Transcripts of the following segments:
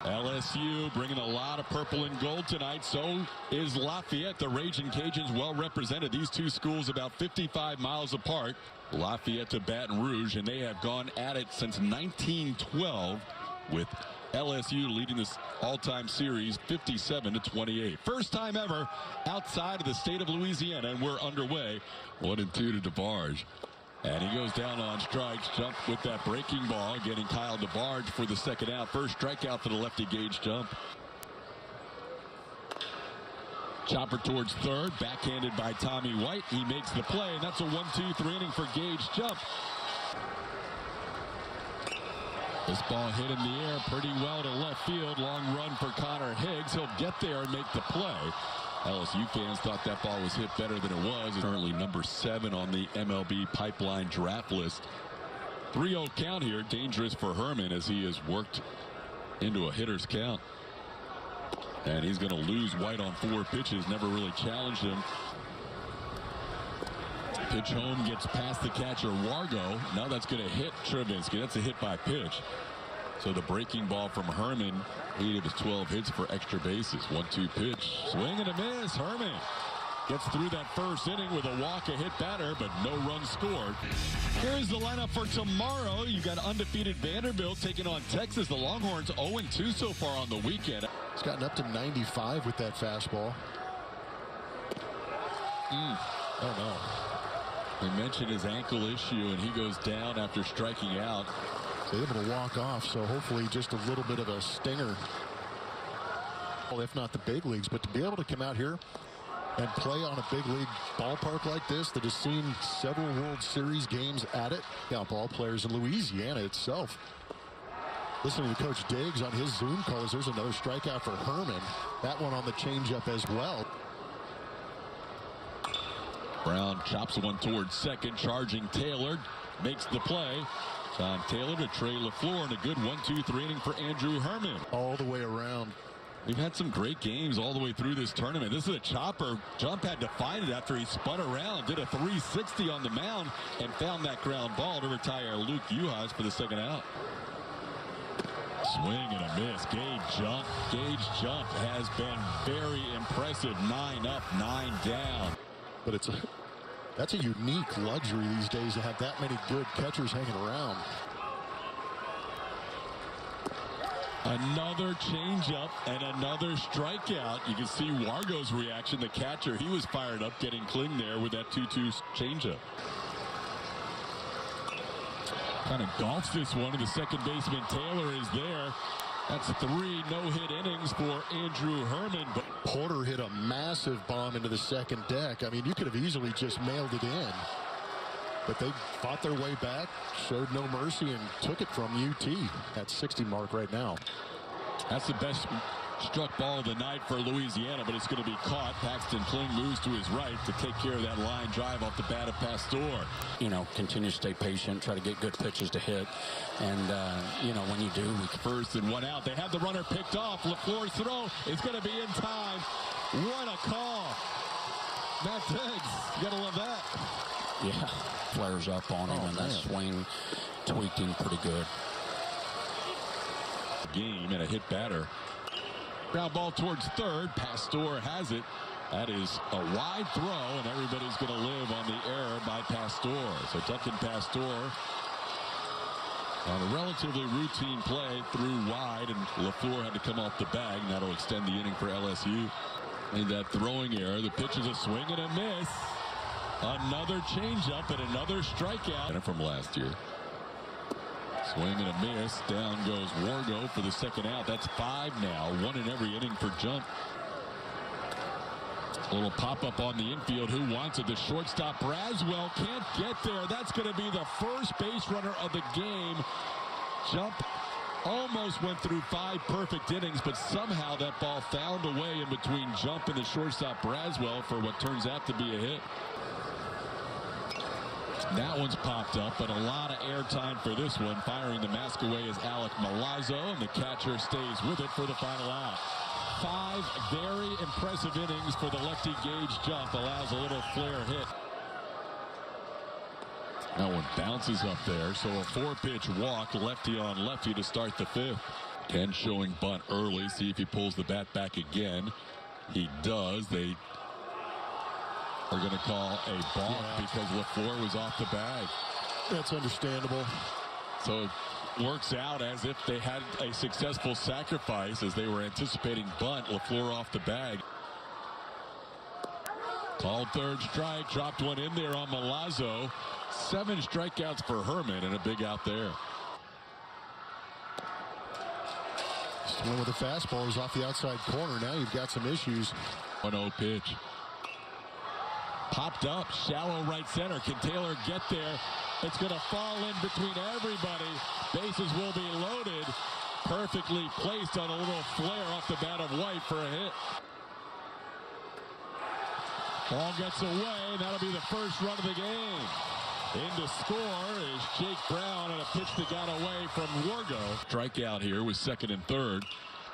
LSU bringing a lot of purple and gold tonight. So is Lafayette. The Raging Cajuns well represented. These two schools about 55 miles apart. Lafayette to Baton Rouge, and they have gone at it since 1912 with LSU leading this all-time series 57-28. First time ever outside of the state of Louisiana, and we're underway. 1-2 to DeBarge. And he goes down on strikes. Jump with that breaking ball, getting Kyle DeBarge for the second out. First strikeout for the lefty Gage Jump. Chopper towards third, backhanded by Tommy White. He makes the play, and that's a 1-2-3 inning for Gage Jump. This ball hit in the air pretty well to left field. Long run for Connor Higgs. He'll get there and make the play. LSU fans thought that ball was hit better than it was. It's currently number 7 on the MLB pipeline draft list. 3-0 count here. Dangerous for Herman as he has worked into a hitter's count. And he's going to lose White on 4 pitches. Never really challenged him. Pitch home, gets past the catcher Wargo. Now that's going to hit Travinsky. That's a hit by pitch. So the breaking ball from Herman, 8 of his 12 hits for extra bases. 1-2 pitch. Swing and a miss. Herman gets through that first inning with a walk, a hit batter, but no runs scored. Here's the lineup for tomorrow. You got undefeated Vanderbilt taking on Texas. The Longhorns 0-2 so far on the weekend. He's gotten up to 95 with that fastball. Oh, no. They mentioned his ankle issue, and he goes down after striking out. He's able to walk off, so hopefully just a little bit of a stinger. Well, if not the big leagues, but to be able to come out here and play on a big league ballpark like this that has seen several World Series games at it. Yeah, ball players in Louisiana itself. Listening to Coach Diggs on his Zoom calls, there's another strikeout for Herman. That one on the changeup as well. Brown chops one towards second, charging Taylor, makes the play. John Taylor to Trey LaFleur, and a good 1-2-3 inning for Andrew Herman. All the way around. We've had some great games all the way through this tournament. This is a chopper. Jump had to find it after he spun around, did a 360 on the mound, and found that ground ball to retire Luke Uhas for the second out. Swing and a miss. Gage Jump has been very impressive. 9 up, 9 down. But that's a unique luxury these days to have that many good catchers hanging around. Another changeup and another strikeout. You can see Wargo's reaction. The catcher, he was fired up getting Kling there with that 2-2 changeup. Kind of golfs this one, and the second baseman Taylor is there. That's 3 no-hit innings for Andrew Herman. But Porter hit a massive bomb into the second deck. I mean, you could have easily just mailed it in. But they fought their way back, showed no mercy, and took it from UT at 60 mark right now. That's the best struck ball of the night for Louisiana, but it's going to be caught. Paxton Kling moves to his right to take care of that line drive off the bat of Pastor. You know, continue to stay patient, try to get good pitches to hit. And, you know, when you do. First and 1 out. They have the runner picked off. LaFleur's throw is going to be in time. What a call. Matt Diggs, you got to love that. Yeah, flares up on him, and that swing tweaked him pretty good. Game and a hit batter. Ground ball towards third. Pastor has it. That is a wide throw, and everybody's going to live on the error by Pastor. So Duncan Pastor on a relatively routine play threw wide, and LaFleur had to come off the bag, and that'll extend the inning for LSU. And that throwing error, the pitch is a swing and a miss. Another changeup and another strikeout from last year. Swing and a miss. Down goes Wargo for the second out. That's 5 now. 1 in every inning for Jump. A little pop-up on the infield. Who wants it? The shortstop Braswell can't get there. That's going to be the first base runner of the game. Jump almost went through 5 perfect innings, but somehow that ball found a way in between Jump and the shortstop Braswell for what turns out to be a hit. That one's popped up, but a lot of airtime for this one. Firing the mask away is Alec Milazzo, and the catcher stays with it for the final out. 5 very impressive innings for the lefty Gage Jump. Allows a little flare hit. That one bounces up there, so a 4-pitch walk, lefty on lefty to start the 5th. Ken showing bunt early. See if he pulls the bat back again. He does. They are going to call a balk because LaFleur was off the bag. That's understandable. So it works out as if they had a successful sacrifice as they were anticipating bunt. LaFleur off the bag. Called third strike. Dropped one in there on Milazzo. 7 strikeouts for Herman and a big out there. Swing with a fastball is off the outside corner. Now you've got some issues. 1-0 pitch. Popped up, shallow right center. Can Taylor get there? It's going to fall in between everybody. Bases will be loaded. Perfectly placed on a little flare off the bat of White for a hit. Ball gets away. That'll be the first run of the game. In to score is Jake Brown on a pitch that got away from Wargo. Strikeout here with second and third.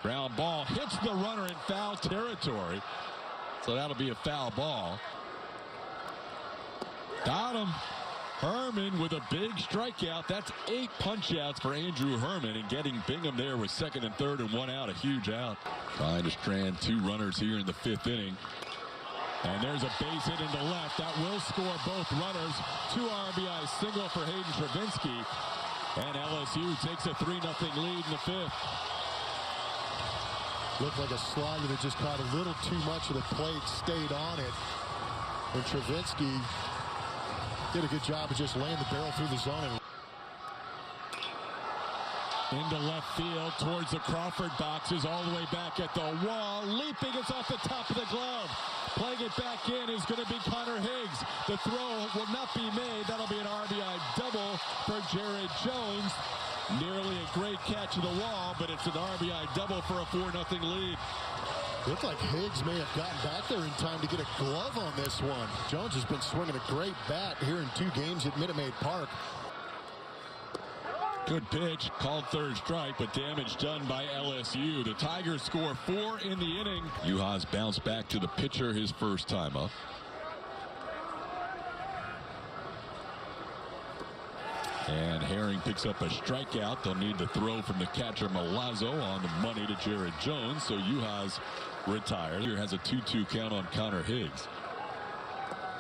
Ground ball hits the runner in foul territory. So that'll be a foul ball. Got him. Herman with a big strikeout. That's 8 punch-outs for Andrew Herman, and getting Bingham there with second and third and 1 out, a huge out. Trying to strand 2 runners here in the 5th inning. And there's a base hit into left. That will score both runners. 2 RBI single for Hayden Travinski. And LSU takes a 3-0 lead in the 5th. Looked like a slider that just caught a little too much of the plate, stayed on it. And Travinski did a good job of just laying the barrel through the zone. Into left field towards the Crawford boxes, all the way back at the wall. Leaping, it's off the top of the glove. Playing it back in is going to be Connor Higgs. The throw will not be made. That'll be an RBI double for Jared Jones. Nearly a great catch of the wall, but it's an RBI double for a 4-0 lead. Looked like Higgs may have gotten back there in time to get a glove on this one. Jones has been swinging a great bat here in 2 games at Minute Maid Park. Good pitch, called third strike, but damage done by LSU. The Tigers score 4 in the inning. Juhas bounced back to the pitcher his first time up. And Herring picks up a strikeout. They'll need to throw from the catcher Milazzo on the money to Jared Jones. So Juhas retired. Here has a 2-2 count on Connor Higgs.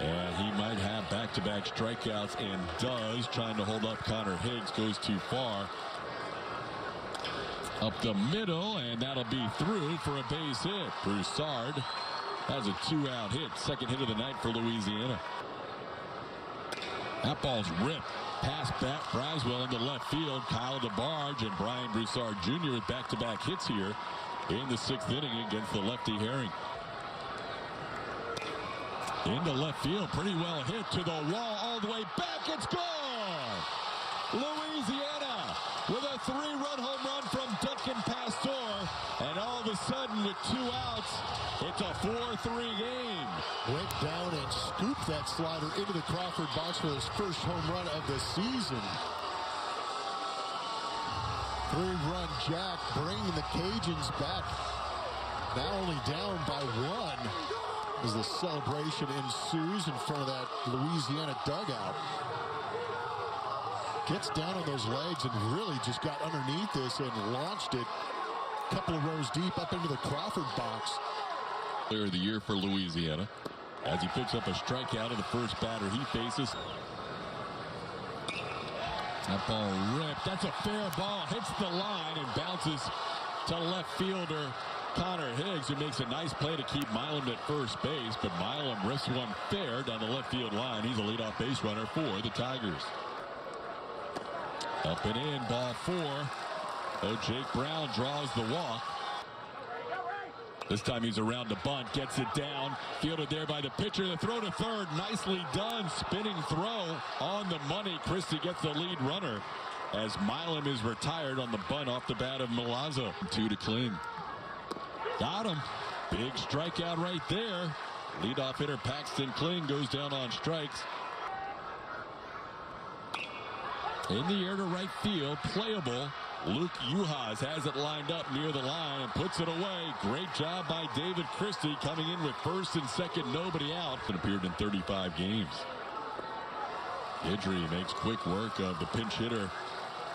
And he might have back-to-back strikeouts, and does. Trying to hold up Connor Higgs, goes too far. Up the middle, and that'll be through for a base hit. Broussard has a 2-out hit. Second hit of the night for Louisiana. That ball's ripped. Pass back, Braswell into left field. Kyle DeBarge and Brian Broussard Jr. with back-to-back hits here in the 6th inning against the lefty Herring. Into left field, pretty well hit to the wall, all the way back. It's gone! Louisiana with a 3-run home run from Duncan Pastor, and all of a sudden with 2 outs, it's a 4-3 game. Went down and scooped that slider into the Crawford box for his first home run of the season. 3-run jack, bringing the Cajuns back. Now only down by 1. As the celebration ensues in front of that Louisiana dugout. Gets down on those legs and really just got underneath this and launched it a couple of rows deep up into the Crawford box. Player of the year for Louisiana as he picks up a strikeout of the first batter he faces. That ball ripped. That's a fair ball. Hits the line and bounces to left fielder Connor Higgs, who makes a nice play to keep Milam at first base, but Milam rips one fair down the left field line. He's a leadoff base runner for the Tigers. Up and in, ball 4. Oh, Jake Brown draws the walk. This time he's around the bunt, gets it down, fielded there by the pitcher. The throw to third, nicely done. Spinning throw on the money. Christie gets the lead runner as Milam is retired on the bunt off the bat of Milazzo. 2 to Kling. Got him. Big strikeout right there. Leadoff hitter Paxton Kling goes down on strikes. In the air to right field, playable. Luke Juhas has it lined up near the line and puts it away. Great job by David Christie coming in with first and second, nobody out. And appeared in 35 games. Idri makes quick work of the pinch hitter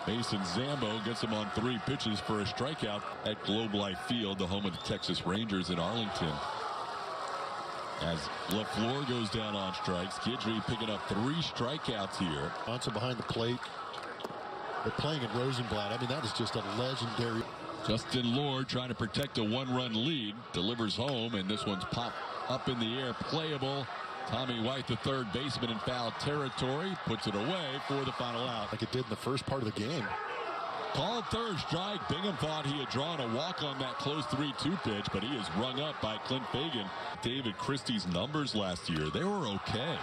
Mason Zambo gets him on 3 pitches for a strikeout at Globe Life Field, the home of the Texas Rangers in Arlington. As LaFleur goes down on strikes, Guidry picking up 3 strikeouts here. Johnson behind the plate. They're playing at Rosenblatt. I mean, that is just a legendary. Justin Lord trying to protect a 1-run lead. Delivers home, and this one's popped up in the air. Playable. Tommy White, the third baseman, in foul territory. Puts it away for the final out. Like it did in the first part of the game. Called third strike. Bingham thought he had drawn a walk on that close 3-2 pitch, but he is rung up by Clint Fagan. David Christie's numbers last year, they were okay.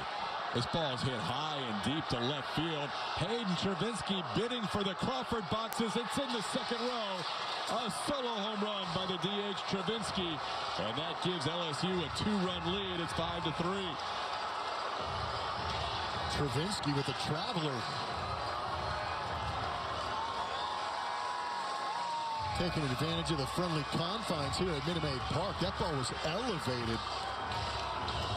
This ball's hit high and deep to left field. Hayden Travinski bidding for the Crawford boxes. It's in the second row. A solo home run by the DH Travinski. And that gives LSU a 2-run lead. It's 5-3. Travinski with a traveler. Taking advantage of the friendly confines here at Minute Maid Park. That ball was elevated.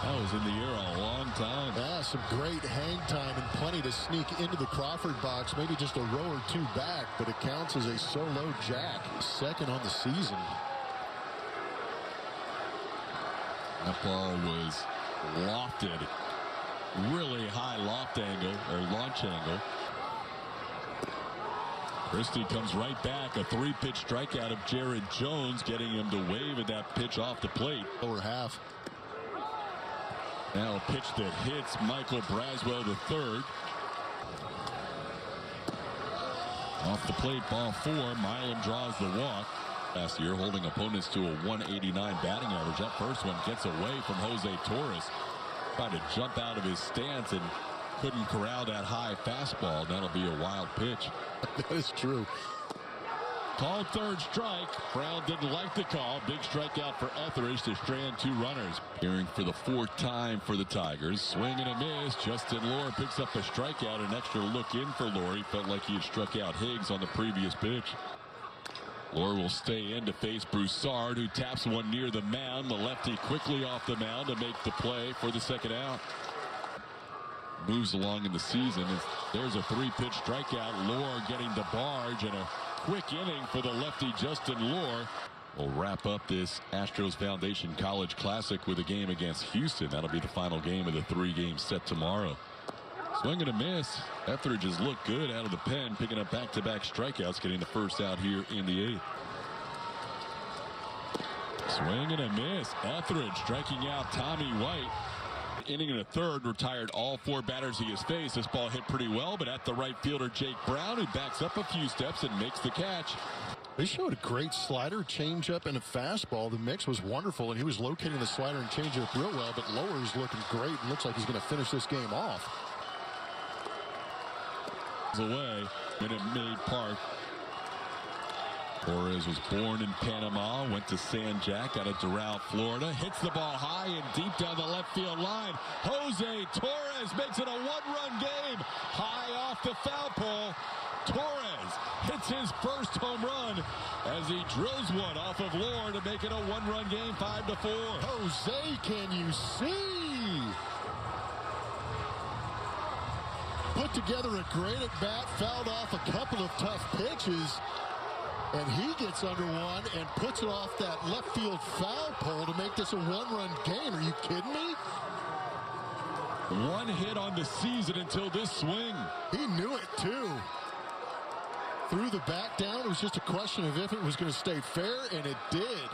That was in the air a long time. Yeah, some great hang time and plenty to sneak into the Crawford box. Maybe just a row or 2 back, but it counts as a solo jack. Second on the season. That ball was lofted. Really high loft angle, or launch angle. Christie comes right back. A 3-pitch strikeout of Jared Jones, getting him to wave at that pitch off the plate. Lower half. Now a pitch that hits Michael Braswell III. Off the plate, ball 4. Milam draws the walk. Last year, holding opponents to a 189 batting average. That first one gets away from Jose Torres. Tried to jump out of his stance and couldn't corral that high fastball. That'll be a wild pitch. That is true. Called third strike. Brown didn't like the call. Big strikeout for Etheridge to strand 2 runners. Appearing for the 4th time for the Tigers. Swing and a miss. Justin Lohr picks up a strikeout. An extra look in for Lohr. He felt like he had struck out Higgs on the previous pitch. Lohr will stay in to face Broussard, who taps one near the mound. The lefty quickly off the mound to make the play for the second out. Moves along in the season. There's a 3-pitch strikeout. Lohr getting the barge, and a quick inning for the lefty Justin Lohr. We'll wrap up this Astros Foundation College Classic with a game against Houston. That'll be the final game of the 3-game set tomorrow. Swing and a miss. Etheridge has looked good out of the pen, picking up back-to-back strikeouts, getting the first out here in the 8th. Swing and a miss. Etheridge striking out Tommy White. Inning and a third, retired all 4 batters he has faced. This ball hit pretty well, but at the right fielder Jake Brown, who backs up a few steps and makes the catch. They showed a great slider, changeup, and a fastball. The mix was wonderful, and he was locating the slider and changeup real well, but Lower's looking great and looks like he's going to finish this game off. Away, Minute Maid Park. Torres was born in Panama, went to San Jac out of Doral, Florida. Hits the ball high and deep down the left field line. Jose Torres makes it a 1-run game. High off the foul pole. Torres hits his first home run as he drills one off of Lohr to make it a 1-run game, 5-4. Jose, can you see? Put together a great at-bat, fouled off a couple of tough pitches. And he gets under one and puts it off that left field foul pole to make this a 1-run game. Are you kidding me? 1 hit on the season until this swing. He knew it, too. Threw the bat down. It was just a question of if it was going to stay fair, and it did.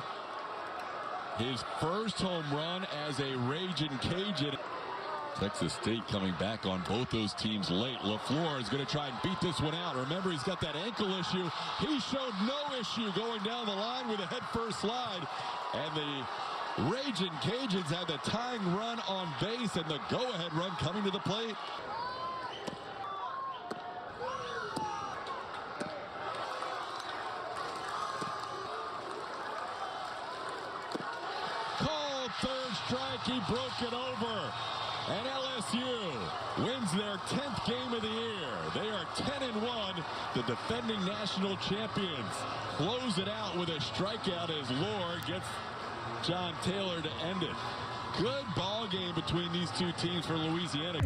His first home run as a Ragin' Cajun. Texas State coming back on both those teams late. LaFleur is going to try and beat this one out. Remember, he's got that ankle issue. He showed no issue going down the line with a head-first slide. And the Ragin' Cajuns have the tying run on base and the go-ahead run coming to the plate. Called third strike. He broke it over. And LSU wins their 10th game of the year. They are 10-1, the defending national champions. Close it out with a strikeout as Lohr gets John Taylor to end it. Good ball game between these two teams for Louisiana.